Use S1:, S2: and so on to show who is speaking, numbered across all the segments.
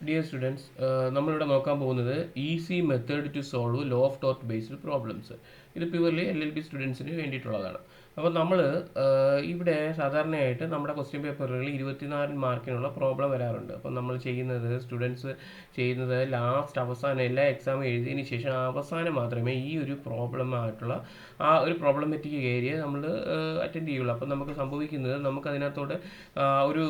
S1: Dear students, നമ്മളിവിടെ നോക്കാൻ പോകുന്നത് easy method to solve law of tort based problems. ഇത് പ്യുവർലി LLB സ്റ്റുഡൻസിന് വേണ്ടിയിട്ടുള്ളതാണ്. അപ്പോൾ നമ്മൾ ഇവിടെ സാധാരണയായിട്ട് നമ്മുടെ ക്വസ്റ്റ്യൻ പേപ്പറുകളിൽ 24 മാർക്കിനുള്ള പ്രോബ്ലം വരാറുണ്ട്. അപ്പോൾ നമ്മൾ സ്റ്റുഡൻസ് ചെയ്യുന്നത് അവസാനം എല്ലാ എക്സാമും എഴുതിയതിന് ശേഷം അവസാനം മാത്രമേ ഈ ഒരു പ്രോബ്ലമായിട്ടുള്ള ആ ഒരു പ്രോബ്ലമാറ്റിക് ഏരിയ നമ്മൾ അറ്റൻഡ് ചെയ്യുള്ളൂ. അപ്പോൾ നമുക്ക് സംഭവിക്കുന്നത് നമുക്കതിനകത്തോട് ഒരു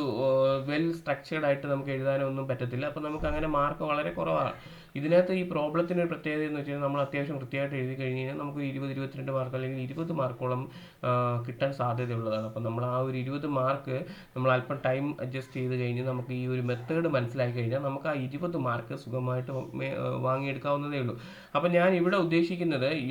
S1: വെൽ സ്ട്രക്ചേർഡ് ആയിട്ട് നമുക്ക് എഴുതാനൊന്നും പറ്റത്തില്ല. അപ്പോൾ നമുക്ക് അങ്ങനെ മാർക്ക് വളരെ കുറവാണ്. ഇതിനകത്ത് ഈ പ്രോബ്ലത്തിന് ഒരു പ്രത്യേകത എന്ന് വെച്ചാൽ നമ്മൾ അത്യാവശ്യം കൃത്യമായിട്ട് എഴുതി കഴിഞ്ഞ് കഴിഞ്ഞാൽ നമുക്ക് 20-22 മാർക്ക് അല്ലെങ്കിൽ 20 മാർക്കോളം കിട്ടാൻ സാധ്യതയുള്ളതാണ്. അപ്പം നമ്മൾ ആ ഒരു 20 മാർക്ക് നമ്മൾ അല്പം ടൈം അഡ്ജസ്റ്റ് ചെയ്ത് കഴിഞ്ഞ് നമുക്ക് ഈ ഒരു മെത്തേഡ് മനസ്സിലാക്കി കഴിഞ്ഞാൽ നമുക്ക് ആ 20 മാർക്ക് സുഖമായിട്ട് വാങ്ങിയെടുക്കാവുന്നതേ ഉള്ളൂ. അപ്പം ഞാൻ ഇവിടെ ഉദ്ദേശിക്കുന്നത് ഈ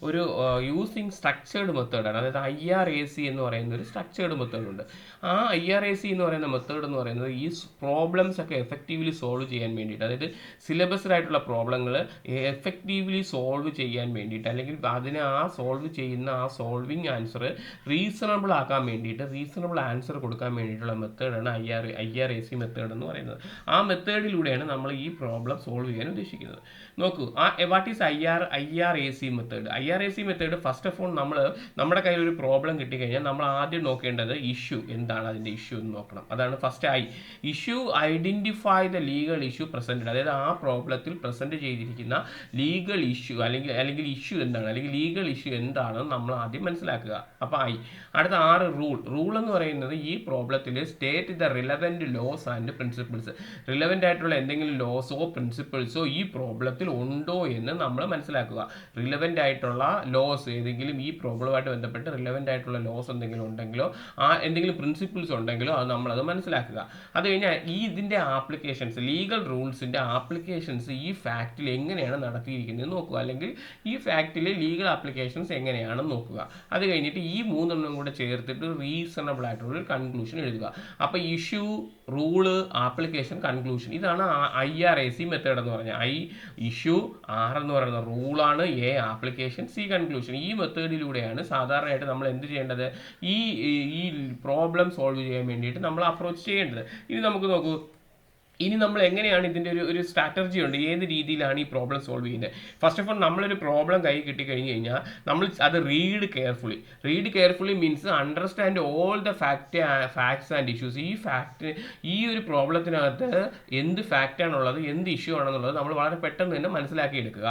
S1: ഒരു യൂസിങ് സ്ട്രക്ചേർഡ് മെത്തേഡാണ്. അതായത് IRAC എന്ന് പറയുന്ന ഒരു സ്ട്രക്ചേർഡ് മെത്തേഡുണ്ട്. ആ IRAC എന്ന് പറയുന്ന മെത്തേഡ് എന്ന് പറയുന്നത് ഈ പ്രോബ്ലംസ് ഒക്കെ എഫക്റ്റീവ്ലി സോൾവ് ചെയ്യാൻ വേണ്ടിയിട്ട്, അതായത് സിലബസിലായിട്ടുള്ള പ്രോബ്ലങ്ങൾ എഫക്റ്റീവ്ലി സോൾവ് ചെയ്യാൻ വേണ്ടിയിട്ട്, അല്ലെങ്കിൽ അതിനെ സോൾവ് ചെയ്യുന്ന സോൾവിങ് ആൻസർ റീസണബിൾ ആക്കാൻ വേണ്ടിയിട്ട്, റീസണബിൾ ആൻസർ കൊടുക്കാൻ വേണ്ടിയിട്ടുള്ള മെത്തേഡാണ് IRAC മെത്തേഡ് എന്ന് പറയുന്നത്. ആ മെത്തേഡിലൂടെയാണ് നമ്മൾ ഈ പ്രോബ്ലം സോൾവ് ചെയ്യാൻ ഉദ്ദേശിക്കുന്നത്. നോക്കൂ, what is IRAC method? IRAC method first of all നമ്മുടെ കയ്യിൽ ഒരു പ്രോബ്ലം കിട്ടിക്കഴിഞ്ഞാൽ നമ്മൾ ആദ്യം നോക്കേണ്ടത് ഇഷ്യൂ എന്താണ്, അതിൻ്റെ ഇഷ്യൂ എന്ന് നോക്കണം. അതാണ് first issue. Identify the legal issue presented, അതായത് ആ പ്രോബ്ലത്തിൽ പ്രസന്റ് ചെയ്തിരിക്കുന്ന ലീഗൽ ഇഷ്യൂ അല്ലെങ്കിൽ ഇഷ്യൂ എന്താണ്, അല്ലെങ്കിൽ ലീഗൽ ഇഷ്യൂ എന്താണെന്ന് നമ്മൾ ആദ്യം മനസ്സിലാക്കുക. അപ്പോൾ അടുത്ത 6 റൂൾ എന്ന് പറയുന്നത് ഈ പ്രോബ്ലത്തിൽ state the relevant laws and principles. Relevant ആയിട്ടുള്ള എന്തെങ്കിലും ലോസോ പ്രിൻസിപ്പിൾസോ ഈ പ്രോബ്ലത്തിൽ ഉണ്ടോ എന്ന് നമ്മൾ മനസ്സിലാക്കുക. റിലവൻ്റ് ആയിട്ടുള്ള ലോസ് ഏതെങ്കിലും ഈ പ്രോബ്ലമായിട്ട് ബന്ധപ്പെട്ട് റിലവൻ്റ് ആയിട്ടുള്ള ലോസ് എന്തെങ്കിലും ഉണ്ടെങ്കിലോ എന്തെങ്കിലും പ്രിൻസിപ്പിൾസ് ഉണ്ടെങ്കിലോ അത് നമ്മളത് മനസ്സിലാക്കുക. അത് കഴിഞ്ഞാൽ ഇതിൻ്റെ ആപ്ലിക്കേഷൻസ്, ലീഗൽ റൂൾസിൻ്റെ ആപ്ലിക്കേഷൻസ് ഈ ഫാക്റ്റിൽ എങ്ങനെയാണ് നടത്തിയിരിക്കുന്നത് നോക്കുക, അല്ലെങ്കിൽ ഈ ഫാക്റ്റിലെ ലീഗൽ ആപ്ലിക്കേഷൻസ് എങ്ങനെയാണെന്ന് നോക്കുക. അത് കഴിഞ്ഞിട്ട് ഈ 3 എണ്ണം കൂടെ ചേർത്തിട്ട് റീസണബിൾ ആയിട്ടുള്ള കൺക്ലൂഷൻ എഴുതുക. അപ്പോൾ ഇഷ്യൂ, റൂള്, ആപ്ലിക്കേഷൻ, കൺക്ലൂഷൻ, ഇതാണ് IRAC മെത്തേഡ് എന്ന് പറഞ്ഞാൽ. ഇഷ്യൂ, R എന്ന് പറയുന്ന റൂളാണ്, A ആപ്ലിക്കേഷൻ, C കൺക്ലൂഷൻ. ഈ മെത്തേഡിലൂടെയാണ് സാധാരണയായിട്ട് നമ്മൾ എന്ത് ചെയ്യേണ്ടത്, ഈ പ്രോബ്ലം സോൾവ് ചെയ്യാൻ വേണ്ടിയിട്ട് നമ്മൾ അപ്രോച്ച് ചെയ്യേണ്ടത്. ഇനി നമുക്ക് നോക്കൂ, ഇനി നമ്മൾ എങ്ങനെയാണ് ഇതിൻ്റെ ഒരു സ്ട്രാറ്റജി ഉണ്ട്, ഏത് രീതിയിലാണ് ഈ പ്രോബ്ലം സോൾവ് ചെയ്യുന്നത്. ഫസ്റ്റ് ഓഫ് ഓൾ നമ്മളൊരു പ്രോബ്ലം കൈ കിട്ടിക്കഴിഞ്ഞ് കഴിഞ്ഞാൽ നമ്മൾ അത് read carefully means understand all the facts and issues. ഈ ഒരു പ്രോബ്ലത്തിനകത്ത് എന്ത് ഫാക്റ്റാണുള്ളത്, എന്ത് ഇഷ്യൂ ആണെന്നുള്ളത് നമ്മൾ വളരെ പെട്ടെന്ന് തന്നെ മനസ്സിലാക്കിയെടുക്കുക.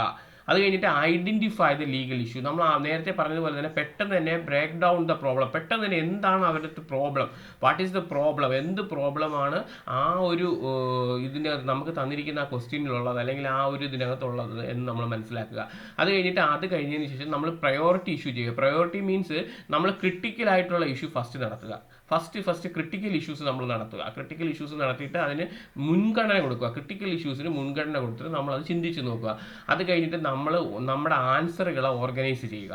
S1: അത് കഴിഞ്ഞിട്ട് ഐഡന്റിഫൈ ദ ലീഗൽ ഇഷ്യൂ. നമ്മൾ നേരത്തെ പറഞ്ഞതുപോലെ തന്നെ പെട്ടെന്ന് തന്നെ ബ്രേക്ക് ഡൗൺ ദ പ്രോബ്ലം. പെട്ടെന്ന് തന്നെ എന്താണ് അവരുടെ problem, what is the problem, എന്ത് പ്രോബ്ലമാണ് ആ ഒരു ഇതിനകത്ത് നമുക്ക് തന്നിരിക്കുന്ന ക്വസ്റ്റ്യനിലുള്ളത്, അല്ലെങ്കിൽ ആ ഒരു ഇതിനകത്തുള്ളത് എന്ന് നമ്മൾ മനസ്സിലാക്കുക. അത് കഴിഞ്ഞതിന് ശേഷം നമ്മൾ പ്രയോറിറ്റി ഇഷ്യൂ ചെയ്യുക. പ്രയോറിറ്റി മീൻസ് നമ്മൾ ക്രിട്ടിക്കലായിട്ടുള്ള ഇഷ്യൂ ഫസ്റ്റ് നടത്തുക. ഫസ്റ്റ് ക്രിട്ടിക്കൽ ഇഷ്യൂസ് നമ്മൾ നടത്തുക. ക്രിട്ടിക്കൽ ഇഷ്യൂസ് നടത്തിയിട്ട് അതിന് മുൻഗണന കൊടുക്കുക. ക്രിട്ടിക്കൽ ഇഷ്യൂസിന് മുൻഗണന കൊടുത്തിട്ട് നമ്മളത് ചിന്തിച്ച് നോക്കുക. അത് കഴിഞ്ഞിട്ട് നമ്മുടെ ആൻസറുകളെ ഓർഗനൈസ് ചെയ്യുക.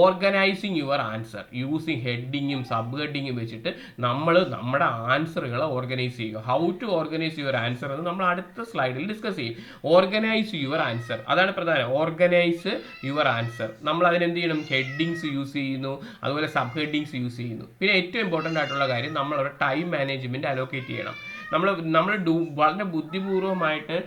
S1: ഓർഗനൈസിങ് യുവർ ആൻസർ യൂസിങ് ഹെഡിങ്ങും സബ് ഹെഡിങ്ങും വെച്ചിട്ട് നമ്മുടെ ആൻസറുകളെ ഓർഗനൈസ് ചെയ്യുക. How to organise your answer എന്ന് നമ്മൾ അടുത്ത സ്ലൈഡിൽ ഡിസ്കസ് ചെയ്യും. ഓർഗനൈസ് യുവർ ആൻസർ, അതാണ് പ്രധാനം. Organise your answer. നമ്മൾ അതിനെന്ത് ചെയ്യണം, ഹെഡിങ്സ് യൂസ് ചെയ്യുന്നു, അതുപോലെ സബ് ഹെഡിങ്സ് യൂസ് ചെയ്യുന്നു. പിന്നെ ഏറ്റവും ഇമ്പോർട്ടൻ്റ് ആയിട്ടുള്ള കാര്യം, നമ്മളവിടെ ടൈം മാനേജ്മെൻറ്റ് അലോക്കേറ്റ് ചെയ്യണം. നമ്മൾ വളരെ ബുദ്ധിപൂർവമായിട്ട്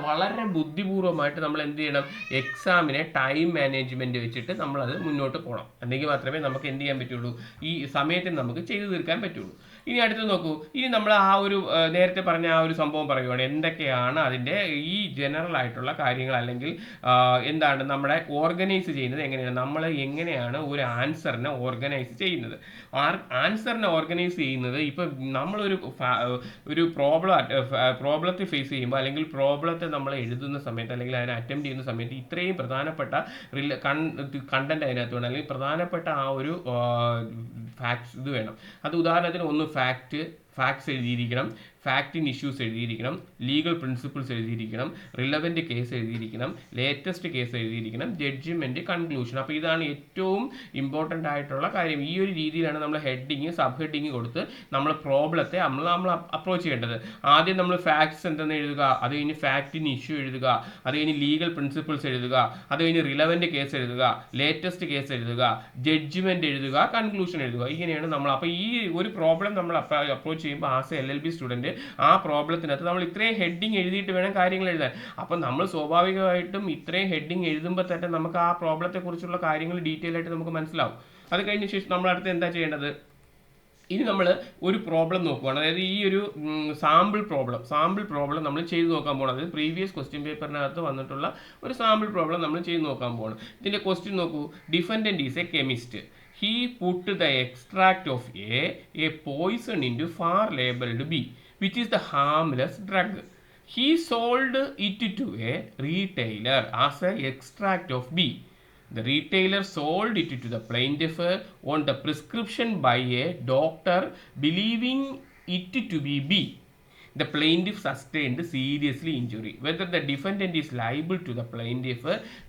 S1: വളരെ ബുദ്ധിപൂർവമായിട്ട് നമ്മൾ എന്ത് ചെയ്യണം, എക്സാമിനെ ടൈം മാനേജ്മെൻറ്റ് വെച്ചിട്ട് നമ്മളത് മുന്നോട്ട് പോകണം. അല്ലെങ്കിൽ മാത്രമേ നമുക്ക് എന്ത് ചെയ്യാൻ പറ്റുള്ളൂ, ഈ സമയത്തിന് നമുക്ക് ചെയ്തു തീർക്കാൻ പറ്റുള്ളൂ. ഇനി അടുത്ത് നോക്കൂ, ഇനി നമ്മൾ നേരത്തെ പറഞ്ഞ ഒരു സംഭവം പറയുവാണ്, എന്തൊക്കെയാണ് അതിൻ്റെ ഈ ജനറൽ ആയിട്ടുള്ള കാര്യങ്ങൾ, അല്ലെങ്കിൽ എന്താണ് നമ്മുടെ ഓർഗനൈസ് ചെയ്യുന്നത്, നമ്മൾ എങ്ങനെയാണ് ഒരു ആൻസറിനെ ഓർഗനൈസ് ചെയ്യുന്നത്. ആൻസറിനെ ഓർഗനൈസ് ചെയ്യുന്നത് ഇപ്പം നമ്മളൊരു പ്രോബ്ലത്തെ ഫേസ് ചെയ്യുമ്പോൾ, അല്ലെങ്കിൽ പ്രോബ്ലത്തെ നമ്മൾ എഴുതുന്ന സമയത്ത്, അല്ലെങ്കിൽ അതിനെ അറ്റംപ്റ്റ് ചെയ്യുന്ന സമയത്ത് ഇത്രയും പ്രധാനപ്പെട്ട കണ്ടന്റ് അതിനകത്ത് വേണം, അല്ലെങ്കിൽ പ്രധാനപ്പെട്ട ഒരു ഫാക്ട്സ് ഇത് വേണം. അത് ഉദാഹരണത്തിന് ഒന്ന് ഫാക്ട്സ് എഴുതിയിരിക്കണം, ഫാക്ട് ഇൻ ഇഷ്യൂസ് എഴുതിയിരിക്കണം, ലീഗൽ പ്രിൻസിപ്പിൾസ് എഴുതിയിരിക്കണം, റിലവൻറ്റ് കേസ് എഴുതിയിരിക്കണം, ലേറ്റസ്റ്റ് കേസ് എഴുതിയിരിക്കണം, ജഡ്ജ്മെൻറ്റ്, കൺക്ലൂഷൻ. അപ്പോൾ ഇതാണ് ഏറ്റവും ഇമ്പോർട്ടൻ്റ് ആയിട്ടുള്ള കാര്യം. ഈ ഒരു രീതിയിലാണ് നമ്മൾ ഹെഡിങ് സബ് ഹെഡിങ് കൊടുത്ത് നമ്മൾ പ്രോബ്ലത്തെ നമ്മൾ അപ്രോച്ച് ചെയ്യേണ്ടത്. ആദ്യം നമ്മൾ ഫാക്ട്സ് എന്തെന്ന് എഴുതുക, അത് കഴിഞ്ഞ് ഫാക്ട് ഇൻ ഇഷ്യൂ എഴുതുക, അത് കഴിഞ്ഞ് ലീഗൽ പ്രിൻസിപ്പിൾസ് എഴുതുക, അത് കഴിഞ്ഞ് റിലവൻറ്റ് കേസ് എഴുതുക, ലേറ്റസ്റ്റ് കേസ് എഴുതുക, ജഡ്ജ്മെൻറ്റ് എഴുതുക, കൺക്ലൂഷൻ എഴുതുക. ഇങ്ങനെയാണ് നമ്മൾ. അപ്പോൾ ഈ ഒരു പ്രോബ്ലം നമ്മൾ അപ്രോച്ച് ചെയ്യുമ്പോൾ LLB സ്റ്റുഡൻറ്റ് പോയിന്റ് ആ പ്രോബ്ലത്തിനകത്ത് നമ്മൾ ഇത്രയും ഹെഡിങ് എഴുതിയിട്ട് വേണം കാര്യങ്ങൾ എഴുതാൻ. അപ്പം നമ്മൾ സ്വാഭാവികമായിട്ടും ഇത്രയും ഹെഡിങ് എഴുതുമ്പോൾ തന്നെ നമുക്ക് ആ പ്രോബ്ലത്തെക്കുറിച്ചുള്ള കാര്യങ്ങൾ ഡീറ്റെയിൽ ആയിട്ട് നമുക്ക് മനസ്സിലാവും. അത് കഴിഞ്ഞ ശേഷം നമ്മൾ അടുത്ത് എന്താ ചെയ്യേണ്ടത്? ഇനി നമ്മൾ ഒരു പ്രോബ്ലം നോക്കുകയാണ്. അതായത് ഈ ഒരു സാമ്പിൾ പ്രോബ്ലം നമ്മൾ ചെയ്ത് നോക്കാൻ പോകണം. അതായത് പ്രീവിയസ് ക്വസ്റ്റ്യൻ പേപ്പറിനകത്ത് വന്നിട്ടുള്ള ഒരു സാമ്പിൾ പ്രോബ്ലം നമ്മൾ ചെയ്ത് നോക്കാൻ പോകണം. ഇതിൻ്റെ ക്വസ്റ്റ്യൻ നോക്കൂ. Defendant is a chemist. He put the extract of a poison into far labeled B, which is the harmless drug. He sold it to a retailer as an extract of B. The retailer sold it to the plaintiff on the prescription by a doctor believing it to be B. The plaintiff sustained seriously injury. Whether the defendant is liable to the plaintiff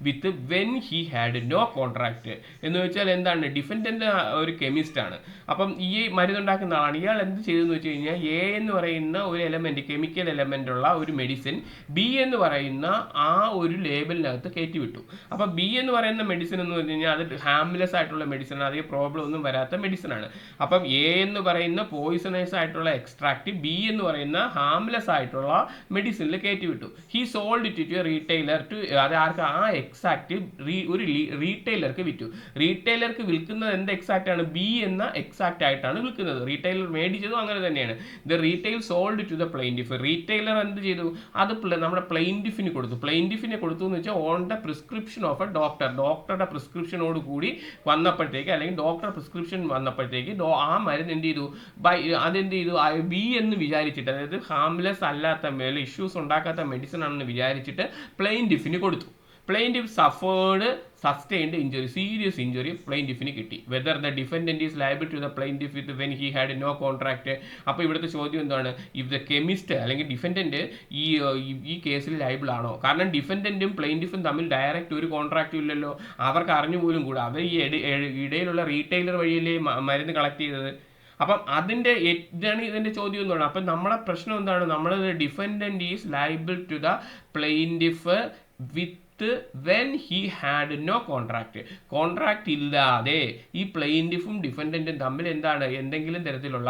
S1: with when he had no contract. എന്ന് വെച്ചാൽ എന്താണ്? Defendant ഒരു chemist ആണ്. അപ്പം ഈ മരുന്നുണ്ടാക്കുന്ന ആളാണ്. ഇയാൾ എന്ത് ചെയ്തെന്ന് വെച്ച് കഴിഞ്ഞാൽ എ എന്ന് പറയുന്ന ഒരു എലമെന്റ്, കെമിക്കൽ എലമെന്റ് ഉള്ള ഒരു മെഡിസിൻ ബി എന്ന് പറയുന്ന ആ ഒരു ലേബലിനകത്ത് കയറ്റിവിട്ടു. അപ്പം ബി എന്ന് പറയുന്ന മെഡിസിൻ എന്ന് പറഞ്ഞു കഴിഞ്ഞാൽ അത് ഹാംലെസ് ആയിട്ടുള്ള മെഡിസിൻ ആണ്, അധികം പ്രോബ്ലം ഒന്നും വരാത്ത മെഡിസിൻ ആണ്. അപ്പം എ എന്ന് പറയുന്ന പോയിസണസ് ആയിട്ടുള്ള എക്സ്ട്രാക്ട് ബി എന്ന് പറയുന്ന ഹാംലെസ് ആയിട്ടുള്ള മെഡിസിനിൽ കയറ്റിവിട്ടു. He sold it to a retailer to, അത് ആർക്ക്? ആ എക്സാക്ട് ഒരു റീറ്റെയിലർക്ക് വിറ്റു. റീറ്റെയിലർക്ക് വിൽക്കുന്നത് എന്ത് എക്സാക്ട് ആണ്? ബി എന്ന എക്സാക്ട് ആയിട്ടാണ് വിൽക്കുന്നത്. റീറ്റെയിലർ മേടിച്ചതും അങ്ങനെ തന്നെയാണ്. The retail sold to the plaintiff. Retailer എന്ത് ചെയ്തു? അത് നമ്മുടെ പ്ലെയിൻറ്റിഫിന് കൊടുത്തു. പ്ലെയിൻറ്റിഫിനെ കൊടുത്തു എന്ന് വെച്ചാൽ on the prescription of A doctor. ഡോക്ടറുടെ പ്രിസ്ക്രിപ്ഷനോട് കൂടി വന്നപ്പോഴത്തേക്ക്, അല്ലെങ്കിൽ ഡോക്ടർ പ്രിസ്ക്രിപ്ഷൻ വന്നപ്പോഴത്തേക്ക് ആ മരുന്ന് എന്ത് ചെയ്തു? അതെന്ത് ചെയ്തു? ബി എന്ന് വിചാരിച്ചിട്ട്, അതായത് ഹാംലെസ് അല്ലാത്ത, ഇഷ്യൂസ് ഉണ്ടാക്കാത്ത മെഡിസിൻ ആണെന്ന് വിചാരിച്ചിട്ട് പ്ലെയിൻറ്റിഫിന് കൊടുത്തു. Plaintiff sustained injury, serious injury പ്ലെയിൻറ്റിഫിന് കിട്ടി. Whether the defendant is liable to the plaintiff with when he had no contract. അപ്പോൾ ഇവിടുത്തെ ചോദ്യം എന്താണ്? ഇഫ് ദ കെമിസ്റ്റ് അല്ലെങ്കിൽ ഡിഫൻഡന്റ് ഈ കേസിൽ ലയബിൾ ആണോ? കാരണം ഡിഫൻഡന്റും പ്ലെയിൻറ്റിഫും തമ്മിൽ ഡയറക്റ്റ് ഒരു കോൺട്രാക്റ്റും ഇല്ലല്ലോ. അവർക്ക് അറിഞ്ഞു പോലും കൂടാ. അവർ ഈ ഇടയിലുള്ള റീറ്റെയിലർ വഴിയല്ലേ മരുന്ന് കളക്ട് ചെയ്തത്. അപ്പം ഇതാണ് ഇതിൻ്റെ ചോദ്യം എന്ന് പറയുന്നത്. അപ്പം നമ്മളെ പ്രശ്നം എന്താണ്? നമ്മൾ defendant is liable to the plaintiff with when he had no contract. Contract ഇല്ലാതെ ഈ പ്ലെയിൻറ്റിഫും ഡിഫൻഡന്റും തമ്മിൽ എന്താണ്? എന്തെങ്കിലും തരത്തിലുള്ള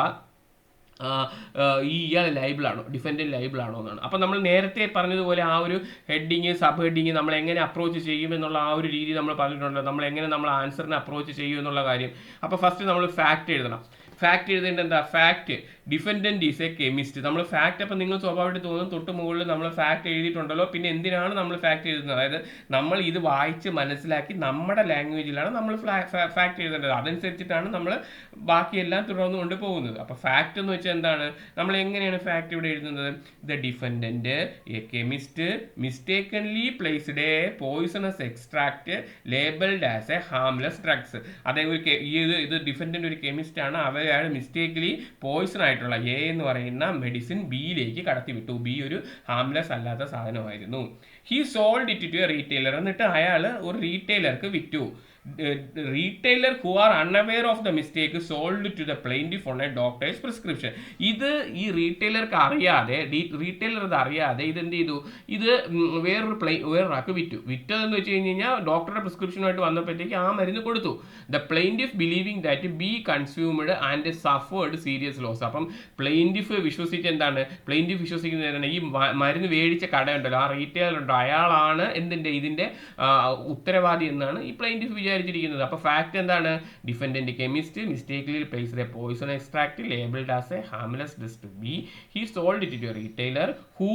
S1: ഇയാൾ ലൈബിളാണോ, ഡിഫൻഡന്റ് ലൈബിളാണോ എന്നാണ്. അപ്പം നമ്മൾ നേരത്തെ പറഞ്ഞതുപോലെ ആ ഒരു ഹെഡിങ്, സബ് ഹെഡിങ് നമ്മൾ എങ്ങനെ അപ്രോച്ച് ചെയ്യും എന്നുള്ള ആ ഒരു രീതി നമ്മൾ പറഞ്ഞിട്ടുണ്ട്. നമ്മൾ എങ്ങനെ നമ്മൾ ആൻസറിനെ അപ്രോച്ച് ചെയ്യും എന്നുള്ള കാര്യം. അപ്പോൾ ഫസ്റ്റ് നമ്മൾ ഫാക്റ്റ് എഴുതണം. ഫാക്റ്റ് എഴുതേണ്ട എന്താ? Fact defendant is a chemist. നമ്മൾ ഫാക്റ്റ്, അപ്പം നിങ്ങൾ സ്വാഭാവികമായിട്ട് തോന്നും തൊട്ട് മുകളിൽ നമ്മൾ ഫാക്റ്റ് എഴുതിയിട്ടുണ്ടല്ലോ, പിന്നെ എന്തിനാണ് നമ്മൾ ഫാക്റ്റ് എഴുതുന്നത്? അതായത് നമ്മൾ ഇത് വായിച്ച് മനസ്സിലാക്കി നമ്മുടെ ലാംഗ്വേജിലാണ് നമ്മൾ ഫാക്റ്റ് എഴുതേണ്ടത്. അതനുസരിച്ചിട്ടാണ് നമ്മൾ ബാക്കിയെല്ലാം തുടർന്ന് കൊണ്ട് പോകുന്നത്. അപ്പോൾ ഫാക്റ്റ് എന്ന് വെച്ചാൽ എന്താണ്? നമ്മൾ എങ്ങനെയാണ് ഫാക്റ്റ് ഇവിടെ എഴുതുന്നത്? The defendant a chemist mistakenly placed a poisonous extract labelled as a harmless drugs. അതായത് ഇത് ഡിഫൻഡന്റ് ഒരു കെമിസ്റ്റ് ആണ്, അവരാണ് മിസ്റ്റേക്കലി പോയിസൺ ആയിട്ടുള്ള എ എന്ന് പറയുന്ന മെഡിസിൻ ബിയിലേക്ക് കടത്തിവിട്ടു. ബി ഒരു ഹാംലെസ് അല്ലാത്ത സാധനമായിരുന്നു. He sold it to a retailer. എന്നിട്ട് അയാൾ ഒരു റീറ്റെയിലർക്ക് വിറ്റു. retailer who are unaware of the mistake sold to the plaintiff on a doctor's prescription. ഇത് ഈ റീറ്റെയിലർക്ക് അറിയാതെ, റീറ്റെയിലർ ഇത് അറിയാതെ ഇതെന്ത് ചെയ്തു? ഇത് വേറൊരാൾക്ക് വിറ്റതെന്ന് വെച്ച് കഴിഞ്ഞ് കഴിഞ്ഞാൽ ഡോക്ടറുടെ പ്രിസ്ക്രിപ്ഷനുമായിട്ട് വന്നപ്പോഴത്തേക്ക് ആ മരുന്ന് കൊടുത്തു. The plaintiff believing that B consumed and suffered serious loss. അപ്പം പ്ലെയിൻറ്റിഫ് വിശ്വസിച്ച് എന്താണ്? പ്ലെയിൻറ്റിഫ് വിശ്വസിക്കുന്നത് എന്താണ്? ഈ മരുന്ന് മേടിച്ച കടയുണ്ടല്ലോ, ആ റീറ്റെയിലർ ഉണ്ടോ, അയാളാണ് ഇതിൻ്റെ ഉത്തരവാദി എന്നാണ് ഈ പ്ലെയിൻറ്റിഫ് വിചാരിച്ചിരിക്കുന്നത്. അപ്പോൾ ഫാക്ട് എന്താണ്? Defendant chemist mistakenly placed a poison extract labelled as a harmless drug to be. He sold it to a retailer who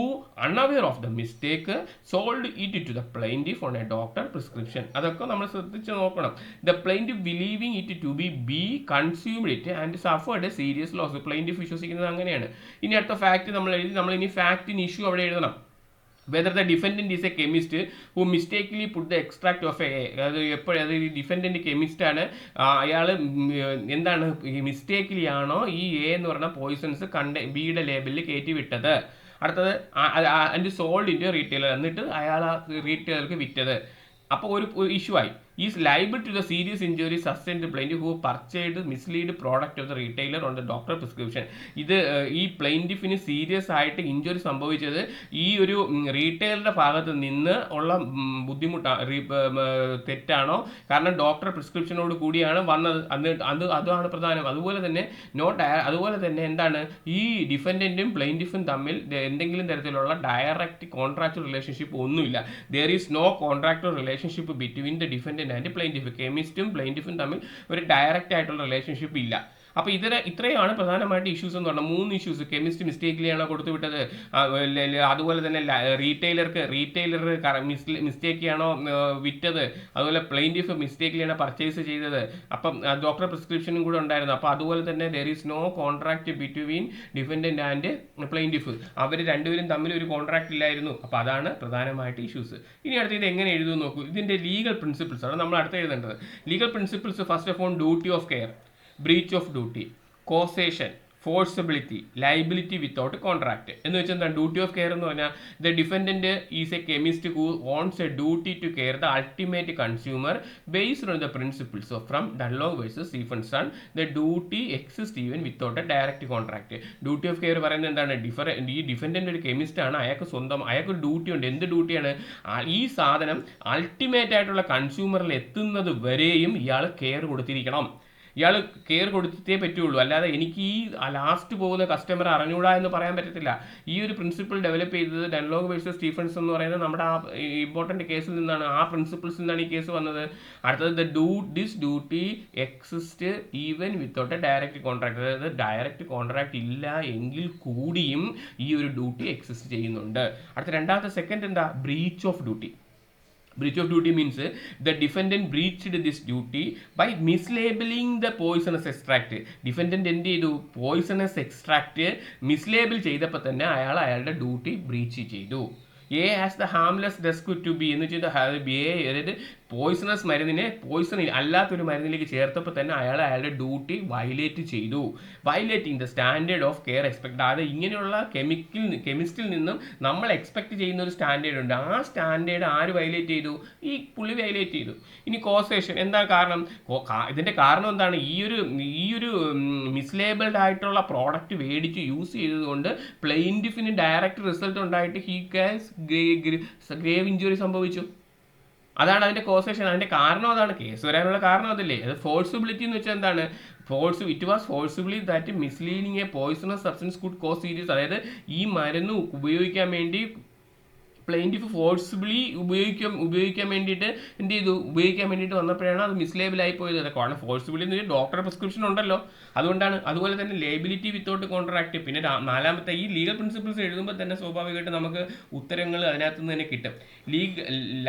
S1: unaware of the mistake sold it to the plaintiff on a doctor prescription. അതൊക്കെ നമ്മൾ ശ്രദ്ധിച്ച് നോക്കണം. The plaintiff believing it to be consumed it and suffered a serious loss. Plaintiff വിശ്വസിക്കുന്നത് അങ്ങനെയാണ്. ഇനി അടുത്ത fact നമ്മൾ എഴുതി. നമ്മൾ ഇനി ഫാക്ടിന് ഇഷ്യൂ അവിടെ എഴുതണം. Whether the defendant is a chemist who mistakenly put the extract of a, അത് എപ്പോഴും അത് ഡിഫൻഡന്റ് കെമിസ്റ്റ് ആണ്, അയാൾ എന്താണ് മിസ്റ്റേക്കലി ആണോ ഈ എ എന്ന് പറഞ്ഞ പോയിസൺസ് ബിയുടെ ലേബലിൽ കയറ്റി വിട്ടത്. അടുത്തത് and sold in to retailer, എന്നിട്ട് അയാൾ ആ റീറ്റെയിലർക്ക് വിറ്റത്. അപ്പോൾ ഒരു ഇഷ്യൂ ആയി. is liable to the serious injury sustained to plaintiff who purchased mislead product of the retailer on the doctor prescription. ഇത് ഈ പ്ലെയിൻറ്റിഫിന് സീരിയസ് ആയിട്ട് ഇഞ്ചുറി സംഭവിച്ചത് ഈ ഒരു റീറ്റെയിലറുടെ ഭാഗത്ത് നിന്ന് ഉള്ള തെറ്റാണോ, കാരണം ഡോക്ടർ പ്രിസ്ക്രിപ്ഷനോട് കൂടിയാണ് വന്നത്, അതാണ് പ്രധാനം. അതുപോലെ തന്നെ അതുപോലെ തന്നെ എന്താണ്, ഈ ഡിഫൻഡൻറ്റും പ്ലെയിൻറ്റിഫും തമ്മിൽ എന്തെങ്കിലും തരത്തിലുള്ള ഡയറക്റ്റ് കോൺട്രാക്ച്വൽ റിലേഷൻഷിപ്പ് ഒന്നുമില്ല. There is no contractual relationship between the defendant and plaintiff. കെമിസ്റ്റും പ്ലെയിൻറ്റിഫും തമ്മിൽ ഒരു ഡയറക്റ്റ് ആയിട്ടുള്ള റിലേഷൻഷിപ്പ് ഇല്ല. അപ്പോൾ ഇത്രയാണ് പ്രധാനമായിട്ട് ഇഷ്യൂസ് എന്ന് പറഞ്ഞാൽ. 3 ഇഷ്യൂസ്: കെമിസ്റ്റ് മിസ്റ്റേക്കിലാണോ കൊടുത്തു വിട്ടത്, അതുപോലെ തന്നെ റീറ്റെയിലർ മിസ്റ്റേക്കിയാണോ വിറ്റത്, അതുപോലെ പ്ലെയിൻറ്റിഫ് മിസ്റ്റേക്കിലാണ് പർച്ചേസ് ചെയ്തത്. അപ്പം ഡോക്ടർ പ്രിസ്ക്രിപ്ഷനും കൂടെ ഉണ്ടായിരുന്നു. അപ്പോൾ അതുപോലെ തന്നെ there is no contract between defendant and plaintiff. അവർ രണ്ടുപേരും തമ്മിൽ ഒരു കോൺട്രാക്ട് ഇല്ലായിരുന്നു. അപ്പോൾ അതാണ് പ്രധാനമായിട്ട് ഇഷ്യൂസ്. ഇനി അടുത്ത് ഇത് എങ്ങനെ എഴുതും നോക്കൂ. ഇതിൻ്റെ ലീഗൽ പ്രിൻസിപ്പിൾസ് ആണ് നമ്മൾ അടുത്ത് എഴുതേണ്ടത്. Legal principles: first of all duty of care, breach of duty, causation, foreseeability, liability without contract. എന്ന് വെച്ചാൽ എന്താണ് ഡ്യൂട്ടി ഓഫ് കെയർ എന്ന് പറഞ്ഞാൽ? The defendant is a chemist who owns a duty to care the ultimate consumer based on the principles of from Donoghue versus Stevenson. The duty exist even without a direct contract. Duty of care പറയുന്നത് എന്താണ്? ഈ defendant ഒരു chemist ആണ്, അയാൾക്കൊരു duty ഉണ്ട്. എന്ത് ഡ്യൂട്ടിയാണ്? ഈ സാധനം അൾട്ടിമേറ്റ് ആയിട്ടുള്ള കൺസ്യൂമറിൽ എത്തുന്നത് വരെയും ഇയാൾ കെയർ കൊടുത്തിരിക്കണം. ഇയാൾ കെയർ കൊടുത്തേ പറ്റുള്ളൂ. അല്ലാതെ എനിക്ക് ഈ ലാസ്റ്റ് പോകുന്ന കസ്റ്റമർ അറിഞ്ഞൂടാ എന്ന് പറയാൻ പറ്റത്തില്ല. ഈ ഒരു പ്രിൻസിപ്പിൾ ഡെവലപ്പ് ചെയ്തത് ഡൺലോങ് വേഴ്സസ് സ്റ്റീഫൻസ് എന്ന് പറയുന്നത് നമ്മുടെ ആ ഇമ്പോർട്ടൻറ്റ് കേസിൽ നിന്നാണ്. ആ പ്രിൻസിപ്പിൾസിൽ നിന്നാണ് ഈ കേസ് വന്നത്. അടുത്തത് this duty exist even without a direct contract. അതായത് ഡയറക്റ്റ് കോൺട്രാക്ട് ഇല്ല എങ്കിൽ കൂടിയും ഈ ഒരു ഡ്യൂട്ടി എക്സിസ്റ്റ് ചെയ്യുന്നുണ്ട്. അടുത്ത രണ്ടാമത്തെ സെക്കൻഡ് എന്താ? Breach of duty. Breach of duty means the defendant breached this duty by mislabeling the poisonous extract. Defendant എന്ത് ചെയ്തു? പോയിസണസ് എക്സ്ട്രാക്ട് മിസ്ലേബിൾ ചെയ്തപ്പോൾ തന്നെ അയാളുടെ ഡ്യൂട്ടി ബ്രീച്ച് ചെയ്തു. A has the harmless desk to B എന്ന് വെച്ചാൽ അതായത് പോയിസണസ് മരുന്നിനെ പോയിസൺ അല്ലാത്തൊരു മരുന്നിലേക്ക് ചേർത്തപ്പോൾ തന്നെ അയാളുടെ ഡ്യൂട്ടി വയലേറ്റ് ചെയ്തു. Violating the standard of care expect. അതായത് ഇങ്ങനെയുള്ള കെമിസ്റ്റിൽ നിന്നും നമ്മൾ എക്സ്പെക്ട് ചെയ്യുന്ന ഒരു സ്റ്റാൻഡേർഡ് ഉണ്ട്. ആ സ്റ്റാൻഡേർഡ് ആര് വയലേറ്റ് ചെയ്തു? ഈ പുള്ളി വയലേറ്റ് ചെയ്തു. ഇനി കോസേഷൻ എന്താ കാരണം? ഇതിൻ്റെ കാരണം എന്താണ്? ഈ ഒരു മിസ്ലേബിൾഡ് ആയിട്ടുള്ള പ്രോഡക്റ്റ് മേടിച്ച് യൂസ് ചെയ്തതുകൊണ്ട് പ്ലെയിൻറ്റിഫിന് ഡയറക്റ്റ് റിസൾട്ട് ഉണ്ടായിട്ട് ഹി ക്യാസ് ഗ്രേവ് ഇഞ്ചുറി സംഭവിച്ചു. അതാണ് അതിൻ്റെ കോസേഷൻ. അതിൻ്റെ കാരണം അതാണ്. കേസ് വരാനുള്ള കാരണം അതല്ലേ. അത് ഫോഴ്സിബിലിറ്റി എന്ന് വെച്ചാൽ എന്താണ്? It was foreseeably that misleading a poisonous substance could cause serious. അതായത് ഈ മരുന്ന് ഉപയോഗിക്കാൻ വേണ്ടി പ്ലെയിൻറ്റിഫ് ഫോഴ്സിബിളി ഉപയോഗിക്കാൻ വേണ്ടിയിട്ട് ഉപയോഗിക്കാൻ വേണ്ടിയിട്ട് വന്നപ്പോഴാണ് അത് മിസ്ലേബിളായി പോയത്. കാരണം ഫോഴ്സിബിളി എന്ന് ഡോക്ടർ പ്രിസ്ക്രിപ്ഷൻ ഉണ്ടല്ലോ, അതുകൊണ്ടാണ്. അതുപോലെ തന്നെ ലേബിലിറ്റി വിത്തൗട്ട് കോൺട്രാക്ട്. പിന്നെ നാലാമത്തെ ഈ ലീഗൽ പ്രിൻസിപ്പിൾസ് എഴുതുമ്പോൾ തന്നെ സ്വാഭാവികമായിട്ട് നമുക്ക് ഉത്തരങ്ങൾ അതിനകത്ത് നിന്ന് തന്നെ കിട്ടും.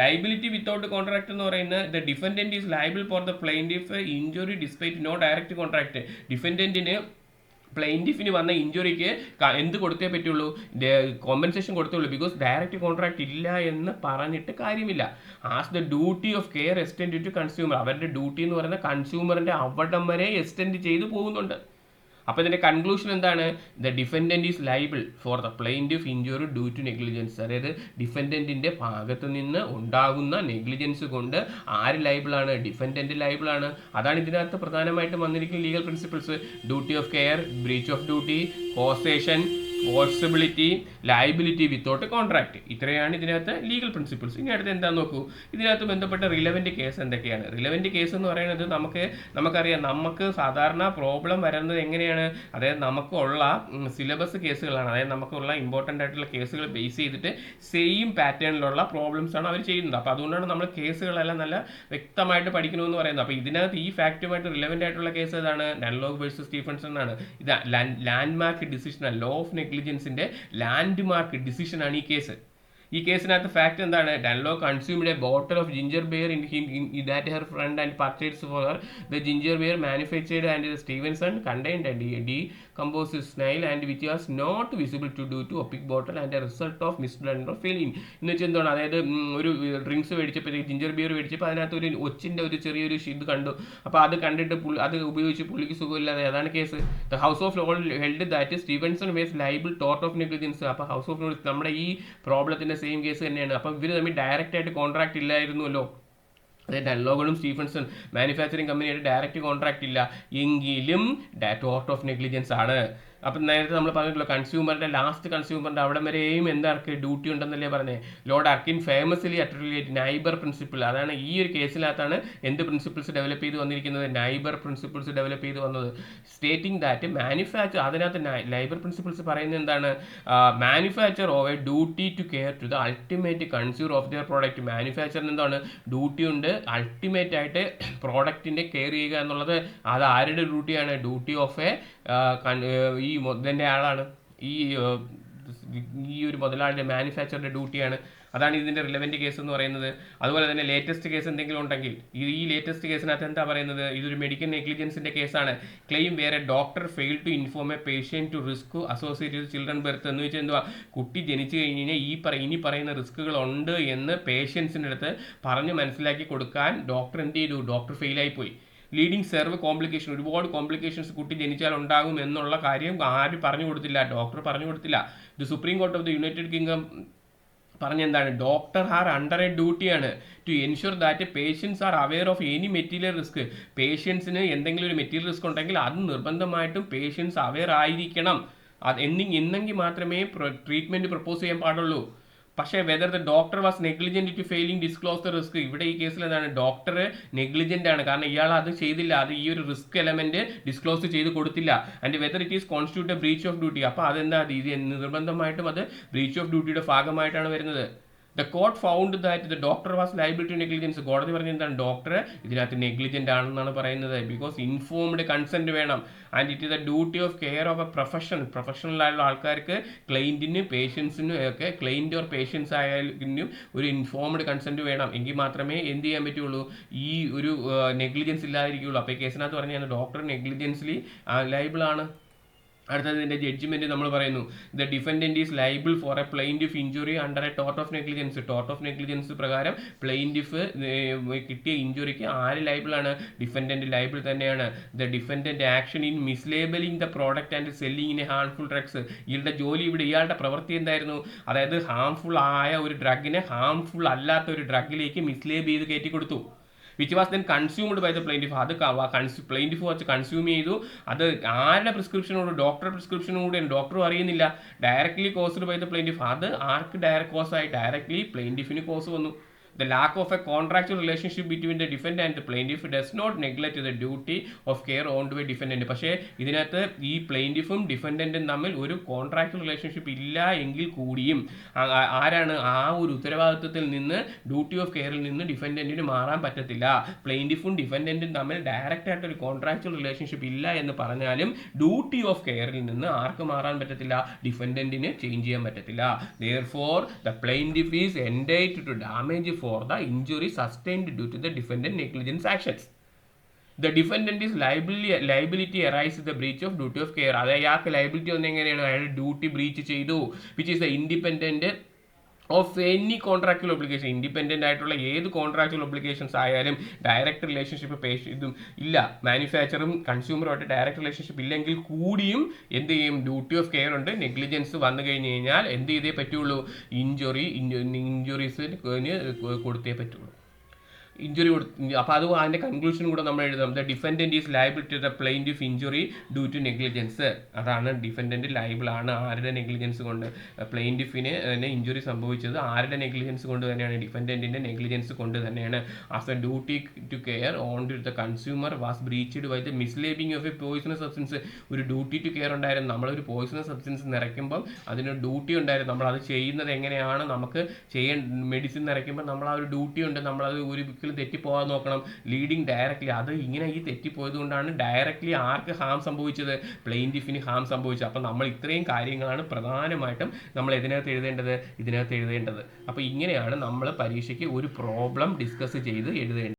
S1: ലൈബിലിറ്റി വിത്തൗട്ട് കോൺട്രാക്ട് എന്ന് പറയുന്നത് the defendant is liable for the plaintiff injury despite no direct contract. ഡിഫൻഡന്റിന് പ്ലെയിൻറ്റിഫിന് വന്ന ഇഞ്ചുറിക്ക് എന്ത് കൊടുത്തേ പറ്റുള്ളൂ? കോമ്പൻസേഷൻ കൊടുത്തുള്ളൂ. ബിക്കോസ് ഡയറക്റ്റ് കോൺട്രാക്ട് ഇല്ല എന്ന് പറഞ്ഞിട്ട് കാര്യമില്ല. As the duty of care extend to consumer. അവരുടെ ഡ്യൂട്ടി എന്ന് പറയുന്ന കൺസ്യൂമറിൻ്റെ അവിടം വരെ എക്സ്റ്റെൻഡ് ചെയ്ത് പോകുന്നുണ്ട്. അപ്പോൾ ഇതിൻ്റെ കൺക്ലൂഷൻ എന്താണ്? The defendant is liable for the plaintiff injury due to negligence. അതായത് ഡിഫൻഡൻറ്റിൻ്റെ ഭാഗത്ത് നിന്ന് ഉണ്ടാകുന്ന നെഗ്ലിജൻസ് കൊണ്ട് ആര് ലൈബിളാണ്? ഡിഫൻഡൻറ്റ് ലൈബിളാണ്. അതാണ് ഇതിനകത്ത് പ്രധാനമായിട്ടും വന്നിരിക്കുന്ന legal principles. Duty of care, breach of duty, causation, foreseeability, liability without contract. ഇത്രയാണ് ഇതിനകത്ത് ലീഗൽ പ്രിൻസിപ്പിൾസ്. ഇനി അടുത്ത് എന്താണെന്ന് നോക്കൂ. ഇതിനകത്ത് ബന്ധപ്പെട്ട റിലവൻറ്റ് കേസ് എന്തൊക്കെയാണ്? റിലവൻറ്റ് കേസ് എന്ന് പറയുന്നത് നമുക്കറിയാം, നമുക്ക് സാധാരണ പ്രോബ്ലം വരുന്നത് എങ്ങനെയാണ്? അതായത് നമുക്കുള്ള സിലബസ് കേസുകളാണ്. അതായത് നമുക്കുള്ള ഇമ്പോർട്ടൻ്റ് ആയിട്ടുള്ള കേസുകൾ ബേസ് ചെയ്തിട്ട് സെയിം പാറ്റേണിലുള്ള പ്രോബ്ലംസാണ് അവർ ചെയ്യുന്നത്. അപ്പോൾ അതുകൊണ്ടാണ് നമ്മൾ കേസുകളെല്ലാം നല്ല വ്യക്തമായിട്ട് പഠിക്കണമെന്ന് പറയുന്നത്. അപ്പോൾ ഇതിനകത്ത് ഈ ഫാക്റ്റുമായിട്ട് റിലവൻ്റ് ആയിട്ടുള്ള കേസ് ഏതാണ്? ഡൺലോങ് വേഴ്സസ് സ്റ്റീഫൻസൺ ആണ്. ഇത് ലാൻഡ്മാർക്ക് ഡിസിഷനാണ്. ലോ ഓഫ് നെഗ്ലിജൻസിൻ്റെ ലാൻഡ്മാർക്ക് ഡിസിഷനാണ് ഈ കേസ്. ഈ കേസിനകത്ത് ഫാക്ട് എന്താണ്? Donoghue consumed a bottle of ginger beer in that her friend and purchased for her. The ginger beer manufactured and Stevenson contained decomposed snail and which was not visible to due to opaque bottle and a result of misblend or failing. എന്ന് വെച്ചാൽ എന്താണ്? അതായത് ഒരു drinks മേടിച്ചപ്പോൾ, ginger beer മേടിച്ചപ്പോൾ അതിനകത്ത് ഒരു ഒച്ചിൻ്റെ ഒരു ചെറിയൊരു ഇത് കണ്ടു. അപ്പോൾ അത് കണ്ടിട്ട് അത് ഉപയോഗിച്ച് പുള്ളിക്ക് സുഖമില്ലാതെ. അതാണ് case. The house of law held that Stevenson was liable tort of negligence. അപ്പോൾ ഹൗസ് ഓഫ് ലോ നമ്മുടെ ഈ പ്രോബ്ലത്തിൻ്റെ സെയിം കേസ് തന്നെയാണ്. അപ്പോൾ ഇവർ തമ്മിൽ ഡയറക്റ്റ് ആയിട്ട് കോൺട്രാക്ട് ഇല്ലായിരുന്നല്ലോ. അതായത് ഡെൻലോഗണും സ്റ്റീഫൻസൺ മാനുഫാക്ചറിങ് കമ്പനിയായിട്ട് ഡയറക്റ്റ് കോൺട്രാക്ട് ഇല്ല എങ്കിലും ടോർട്ട് ഓഫ് നെഗ്ലിജൻസ് ആണ്. അപ്പം നേരത്തെ നമ്മൾ പറഞ്ഞിട്ടുള്ള കൺസ്യൂമറിന്റെ ലാസ്റ്റ് കൺസ്യൂമറിന്റെ അവിടെ വരെയും എന്താർക്ക് ഡ്യൂട്ടി ഉണ്ടെന്നല്ലേ പറഞ്ഞേ. Lord Atkin famously attribute neighbour principle, അതാണ് ഈ ഒരു കേസിനകത്താണ് എന്ത് പ്രിൻസിപ്പിൾസ് ഡെവലപ്പ് ചെയ്ത് വന്നിരിക്കുന്നത്, നൈബർ പ്രിൻസിപ്പിൾസ് ഡെവലപ്പ് ചെയ്ത് വന്നത്. സ്റ്റേറ്റിംഗ് ദാറ്റ് മാനുഫാക്ചർ, അതിനകത്ത് നൈബർ പ്രിൻസിപ്പിൾസ് പറയുന്നത് എന്താണ്, manufacture of a duty to care to the ultimate consumer of their product. മാനുഫാക്ചറിന് എന്താണ് ഡ്യൂട്ടി ഉണ്ട്, അൾട്ടിമേറ്റ് ആയിട്ട് പ്രോഡക്റ്റിന്റെ കെയർ ചെയ്യുക എന്നുള്ളത് അത് ആരുടെ ഡ്യൂട്ടിയാണ്, ഡ്യൂട്ടി ഓഫ് എ ഈ ഇതിൻ്റെ ആളാണ്, ഈ ഒരു മുതലാളിയുടെ മാനുഫാക്ചറിന്റെ ഡ്യൂട്ടിയാണ്. അതാണ് ഇതിന്റെ റിലവന്റ് കേസ് എന്ന് പറയുന്നത്. അതുപോലെ തന്നെ ലേറ്റസ്റ്റ് കേസ് എന്തെങ്കിലും ഉണ്ടെങ്കിൽ ഈ ലേറ്റസ്റ്റ് കേസിനകത്ത് എന്താ പറയുന്നത്, ഇതൊരു മെഡിക്കൽ നെഗ്ലിജൻസിന്റെ കേസാണ്. ക്ലെയിം വേറെ doctor fail to inform a patient to risk associated children birth എന്ന് വെച്ചാൽ എന്തുവാ, കുട്ടി ജനിച്ചു കഴിഞ്ഞ് കഴിഞ്ഞാൽ ഇനി പറയുന്ന റിസ്കുകൾ ഉണ്ട് എന്ന് പേഷ്യൻസിൻ്റെ അടുത്ത് പറഞ്ഞ് മനസ്സിലാക്കി കൊടുക്കാൻ ഡോക്ടർ എന്ത് ചെയ്തു, ഡോക്ടർ ഫെയിലായി പോയി. ലീഡിങ് സെർവ് കോംപ്ലിക്കേഷൻ, ഒരുപാട് കോംപ്ലിക്കേഷൻസ് കുട്ടി ജനിച്ചാൽ ഉണ്ടാകും എന്നുള്ള കാര്യം ആരും പറഞ്ഞു കൊടുത്തില്ല, ഡോക്ടർ പറഞ്ഞു കൊടുത്തില്ല. The Supreme Court of the United Kingdom പറഞ്ഞെന്താണ്, ഡോക്ടർ ആർ അണ്ടർ എ ഡ്യൂട്ടിയാണ് to ensure that patients are aware of any material risk. പേഷ്യൻസിന് എന്തെങ്കിലും ഒരു മെറ്റീരിയൽ റിസ്ക് ഉണ്ടെങ്കിൽ അത് നിർബന്ധമായിട്ടും പേഷ്യൻസ് അവെയർ ആയിരിക്കണം. എന്നെങ്കിൽ മാത്രമേ ട്രീറ്റ്മെന്റ് പ്രപ്പോസ് ചെയ്യാൻ പാടുള്ളൂ. പക്ഷേ whether the doctor was negligent to failing disclose the risk, ഇവിടെ ഈ കേസിൽ എന്താണ്, ഡോക്ടർ നെഗ്ലിജന്റ് ആണ്, കാരണം ഇയാൾ അത് ചെയ്തില്ല, അത് ഈ ഒരു റിസ്ക് എലമെന്റ് ഡിസ്ക്ലോസ് ചെയ്ത് കൊടുത്തില്ല. And whether it is constitute a breach of duty, അപ്പോൾ അതെന്താ, ഇത് നിർബന്ധമായിട്ടും അത് ബ്രീച്ച് ഓഫ് ഡ്യൂട്ടിയുടെ ഭാഗമായിട്ടാണ് വരുന്നത്. The court found that the doctor was liable to negligence, കോടതി പറഞ്ഞ എന്താണ്, ഡോക്ടർ ഇതിനകത്ത് നെഗ്ലിജന്റ് ആണെന്നാണ് പറയുന്നത്. ബിക്കോസ് ഇൻഫോംഡ് കൺസെന്റ് വേണം. And it is the duty of care of a professional ആയുള്ള ആൾക്കാർക്ക് ക്ലൈന്റിന് പേഷ്യൻസിനും ഒക്കെ, ക്ലൈന്റ് ഓർ പേഷ്യൻസ് ആയാലും ഒരു ഇൻഫോംഡ് കൺസെന്റ് വേണം, എങ്കിൽ മാത്രമേ എന്ത് ചെയ്യാൻ പറ്റുള്ളൂ, ഈ ഒരു നെഗ്ലിജൻസ് ഇല്ലാതിരിക്കുള്ളൂ. അപ്പോൾ ഈ കേസിനകത്ത് പറഞ്ഞാൽ ഡോക്ടർ നെഗ്ലിജൻസ്ലി ലയബിൾ ആണ്. അടുത്തതിൻ്റെ ജഡ്ജ്മെന്റ് നമ്മൾ പറയുന്നു, the defendant is liable for a plaintiff injury under a tort of negligence. Tort of negligence പ്രകാരം പ്ലെയിൻറ്റിഫ് കിട്ടിയ ഇഞ്ചുറിക്ക് ആര് ലൈബിളാണ്, ഡിഫൻഡന്റ് ലൈബിൾ തന്നെയാണ്. The defendant action in mislabelling the product and selling in a harmful drugs, ഇയാളുടെ ജോലി ഇവിടെ, ഇയാളുടെ പ്രവൃത്തി എന്തായിരുന്നു, അതായത് ഹാംഫുൾ ആയ ഒരു ഡ്രഗിനെ ഹാംഫുൾ അല്ലാത്ത ഒരു ഡ്രഗിലേക്ക് മിസ്ലേബ് ചെയ്ത് കയറ്റി കൊടുത്തു. Which was then consumed by the plaintiff, അത് പ്ലെയിൻറ്റിഫ് വെച്ച് കൺസ്യൂം ചെയ്തു. അത് ആരുടെ പ്രിസ്ക്രിപ്ഷനോട്, ഡോക്ടറുടെ പ്രിസ്ക്രിപ്ഷനോട്, ഡോക്ടറും അറിയുന്നില്ല. Directly caused by the plaintiff, അത് ആർക്ക് ഡയറക്റ്റ് കോസായി, ഡയറക്ട്ലി പ്ലെയിൻറ്റിഫിന് കോസ് വന്നു. The lack of a contractual relationship between the defendant and the plaintiff does not neglect the duty of care owned by defendant. പക്ഷേ ഇതിനകത്ത് ഈ പ്ലെയിൻറ്റിഫും ഡിഫൻഡന്റും തമ്മിൽ ഒരു കോൺട്രാക്ച്വൽ റിലേഷൻഷിപ്പ് ഇല്ല എങ്കിൽ കൂടിയും ആരാണ് ആ ഒരു ഉത്തരവാദിത്വത്തിൽ നിന്ന്, ഡ്യൂട്ടി ഓഫ് കെയറിൽ നിന്ന് ഡിഫൻഡന്റിന് മാറാൻ പറ്റത്തില്ല. പ്ലെയിൻറ്റിഫും ഡിഫൻഡന്റും തമ്മിൽ ഡയറക്റ്റ് ആയിട്ട് ഒരു കോൺട്രാക്ച്വൽ റിലേഷൻഷിപ്പ് ഇല്ല എന്ന് പറഞ്ഞാലും ഡ്യൂട്ടി ഓഫ് കെയറിൽ നിന്ന് ആർക്ക് മാറാൻ പറ്റത്തില്ല, ഡിഫൻഡന്റിന് ചേഞ്ച് ചെയ്യാൻ പറ്റത്തില്ല. Therefore the plaintiff is entitled to damage for the injury sustained due to the defendant negligence actions. The defendant is liability arises the breach of duty of care. അതായത് അയാൾക്ക് liability വന്നത് എങ്ങനെയാണ്, അയാൾ ഡ്യൂട്ടി ബ്രീച്ച് ചെയ്തു, which is the independent of any contractual obligation. Independent ആയിട്ടുള്ള ഏത് contractual obligations ആയാലും direct relationship ഇതും ഇല്ല, മാനുഫാക്ചറും കൺസ്യൂമറുമായിട്ട് ഡയറക്റ്റ് റിലേഷൻഷിപ്പ് ഇല്ലെങ്കിൽ കൂടിയും എന്ത് ചെയ്യും, ഡ്യൂട്ടി ഓഫ് കെയർ ഉണ്ട്. നെഗ്ലിജൻസ് വന്നു കഴിഞ്ഞ് കഴിഞ്ഞാൽ എന്ത് ചെയ്തേ പറ്റുള്ളൂ, ഇഞ്ചുറീസിന് കൊടുത്തേ പറ്റുള്ളൂ. ഇഞ്ചുറി അപ്പോൾ അത് അതിൻ്റെ കൺക്ലൂഷൻ കൂടെ നമ്മൾ എഴുതാം. The defendant is liable to the plaintiff injury due to negligence. അതാണ് ഡിഫൻഡന്റ് ലയബിൾ ആണ് ആരുടെ നെഗ്ലിജൻസ് കൊണ്ട്, പ്ലെയിൻറ്റിഫിന് ഇഞ്ചുറി സംഭവിച്ചത് ആരുടെ നെഗ്ലിജൻസ് കൊണ്ട് തന്നെയാണ്, ഡിഫൻഡന്റിന്റെ നെഗ്ലിജൻസ് കൊണ്ട് തന്നെയാണ്. As a duty to care on to the consumer was breached by the mislabelling of a poisonous substance. ഒരു ഡ്യൂട്ടി ടു കെയർ ഉണ്ടായിരുന്നു, നമ്മളൊരു പോയിസണസ് സബ്സ്റ്റൻസ് നിറയ്ക്കുമ്പം അതിനൊരു ഡ്യൂട്ടി ഉണ്ടായിരുന്നു. നമ്മളത് ചെയ്യുന്നത് എങ്ങനെയാണ്, നമുക്ക് മെഡിസിൻ നിറയ്ക്കുമ്പോൾ നമ്മൾ ആ ഒരു ഡ്യൂട്ടി ഉണ്ട്, നമ്മളത് ഒരു തെറ്റിപ്പോകാൻ നോക്കണം. ലീഡിങ് ഡയറക്ട്ലി, അത് ഇങ്ങനെ ഈ തെറ്റിപ്പോയത് കൊണ്ടാണ് ഡയറക്ട്ലി ആർക്ക് ഹാം സംഭവിച്ചത്, പ്ലെയിൻറ്റിഫിന് ഹാം സംഭവിച്ചത്. അപ്പം നമ്മൾ ഇത്രയും കാര്യങ്ങളാണ് പ്രധാനമായിട്ടും നമ്മൾ ഇതിനകത്ത് എഴുതേണ്ടത്. അപ്പോൾ ഇങ്ങനെയാണ് നമ്മൾ പരീക്ഷയ്ക്ക് ഒരു പ്രോബ്ലം ഡിസ്കസ് ചെയ്ത് എഴുതേണ്ടത്.